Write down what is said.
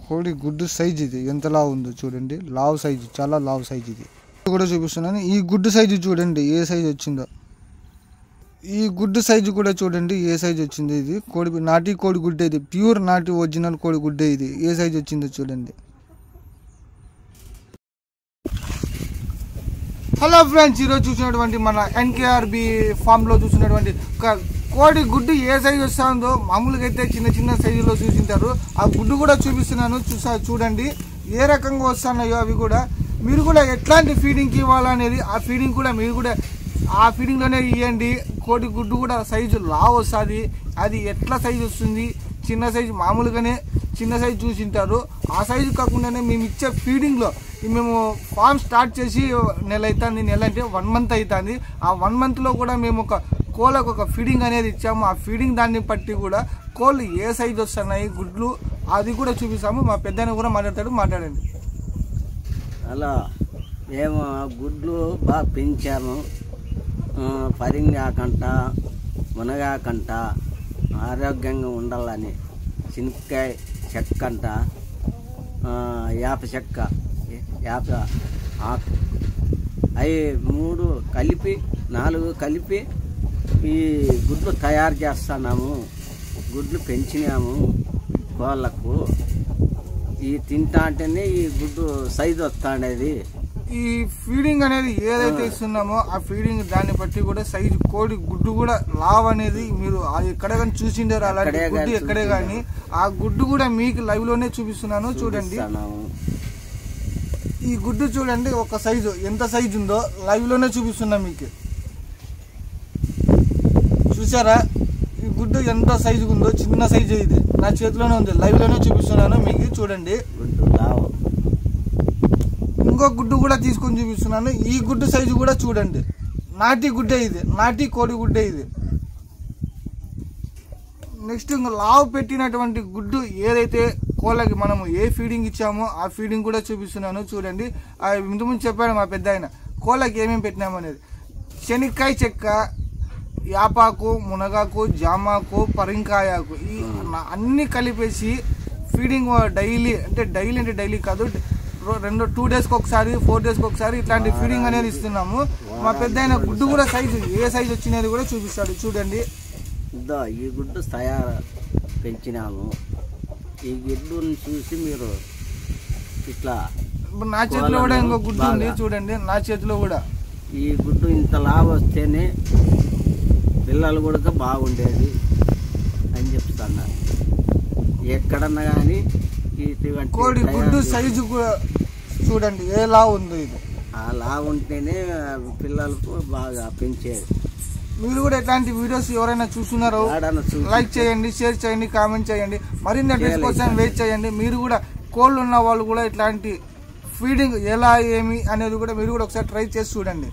కోడి గుడ్డు సైజ్ ఇది ఎంత లావు ఉందో చూడండి. లావు సైజు, చాలా లావు సైజు ఇది కూడా చూపిస్తున్నాను. ఈ గుడ్డు సైజు చూడండి ఏ సైజు వచ్చిందో. ఈ గుడ్డు సైజు కూడా చూడండి ఏ సైజు వచ్చింది. ఇది కోడి నాటి కోడి గుడ్డే, ఇది ప్యూర్ నాటి ఒరిజినల్ కోడి గుడ్డే. ఇది ఏ సైజు వచ్చిందో చూడండి. హలో ఫ్రెండ్స్, ఈరోజు చూసినటువంటి మన ఎన్కేఆర్బి ఫామ్లో చూసినటువంటి కోడి గుడ్డు ఏ సైజు వస్తుందో, మామూలుగా అయితే చిన్న చిన్న సైజులో చూసింటారు. ఆ గుడ్డు కూడా చూపిస్తున్నాను, చూడండి ఏ రకంగా వస్తున్నాయో అవి కూడా. మీరు కూడా ఎట్లాంటి ఫీడింగ్కి ఇవ్వాలనేది ఆ ఫీడింగ్ కూడా మీరు కూడా ఆ ఫీడింగ్లోనే ఇవ్వండి. కోడి గుడ్డు కూడా సైజు లావు వస్తుంది. అది ఎట్లా సైజు వస్తుంది, చిన్న సైజు మామూలుగానే చిన్న సైజు చూసింటారు. ఆ సైజు కాకుండానే మేము ఇచ్చే ఫీడింగ్లో మేము ఫామ్ స్టార్ట్ చేసి నెల అవుతుంది, నెల అంటే 1 మంత్ అవుతుంది. ఆ 1 మంత్లో కూడా మేము ఒక కోళ్ళకు ఒక ఫీడింగ్ అనేది ఇచ్చాము. ఆ ఫీడింగ్ దాన్ని బట్టి కూడా కోళ్ళు ఏ సైజు వస్తున్నాయి గుడ్లు అది కూడా చూపిస్తాము. మా పెద్దయిన కూడా మాట్లాడండి. అలా మేము గుడ్లు బాగా పెంచాము, పరిగాకంట మునగాకంట ఆరోగ్యంగా ఉండాలని శనక్కాయ చెక్క అంట, యాప చెక్క, యాప ఆకు, అవి 3 కలిపి 4 కలిపి ఈ గుడ్లు తయారు చేస్తున్నాము. గుడ్లు పెంచినాము కోళ్ళకు. ఈ తింటా అంటేనే ఈ గుడ్డు సైజు వస్తాండేది. ఈ ఫీడింగ్ అనేది ఏదైతే ఇస్తున్నామో ఆ ఫీడింగ్ దాన్ని బట్టి కూడా సైజు కోడి గుడ్డు కూడా లావ్ అనేది మీరు ఎక్కడ కానీ చూసిండారు. అలాంటి గుడ్డు ఎక్కడే కానీ ఆ గుడ్డు కూడా మీకు లైవ్ లోనే చూపిస్తున్నాను. చూడండి ఈ గుడ్డు చూడండి ఒక సైజు ఎంత సైజు ఉందో లైవ్ లోనే చూపిస్తున్నా మీకు. చూసారా ఈ గుడ్డు ఎంత సైజు ఉందో, చిన్న సైజు ఇది నా చేతిలోనే ఉంది, లైవ్ లోనే చూపిస్తున్నాను మీకు. చూడండి ఇంకో గుడ్డు కూడా తీసుకొని చూపిస్తున్నాను. ఈ గుడ్డు సైజు కూడా చూడండి, నాటి గుడ్డే ఇది, నాటి కోడి గుడ్డే ఇది. నెక్స్ట్ ఇంకా లావు పెట్టినటువంటి గుడ్డు ఏదైతే కోళ్ళకి మనము ఏ ఫీడింగ్ ఇచ్చామో ఆ ఫీడింగ్ కూడా చూపిస్తున్నాను. చూడండి ఇంతకుముందు చెప్పాడు మా పెద్ద ఆయన కోళ్ళకి ఏమేమి పెట్టినాము అనేది. శనక్కాయ చెక్క, యాపాకు, మునగాకు, జామాకు, పరింకాయాకు ఈ అన్ని కలిపేసి ఫీడింగ్ డైలీ అంటే డైలీ కాదు, 2 డేస్కి ఒకసారి 4 డేస్కి ఒకసారి ఇట్లాంటి ఫీడింగ్ అనేది ఇస్తున్నాము. మా పెద్ద ఆయన గుడ్డు కూడా సైజు ఏ సైజు వచ్చినది కూడా చూపిస్తాడు. చూడండి ఈ గుడ్డు తయారు పెంచినాము. ఈ గుడ్డుని చూసి మీరు ఇట్లా నా చేతిలో కూడా ఇంకో గుడ్డు ఉంది చూడండి, నా చేతిలో కూడా. ఈ గుడ్డు ఇంత లావు వస్తేనే పిల్లలు కూడా బాగుండేది అని చెప్తున్నారు. ఎక్కడన్నా కానీ కోడి గుడ్డు సైజు చూడండి ఏ లావు ఉందో ఇది. ఆ లావు ఉంటేనే పిల్లలకు బాగా పెంచేది. మీరు కూడా ఇట్లాంటి వీడియోస్ ఎవరైనా చూస్తున్నారో లైక్ చేయండి, షేర్ చేయండి, కామెంట్ చేయండి. మరిన్ని అడ్రస్ కోసం వెయిట్ చేయండి. మీరు కూడా కోళ్ళు ఉన్న వాళ్ళు కూడా ఇట్లాంటి ఫీడింగ్ ఎలా ఏమి అనేది కూడా మీరు కూడా ఒకసారి ట్రై చేసి చూడండి.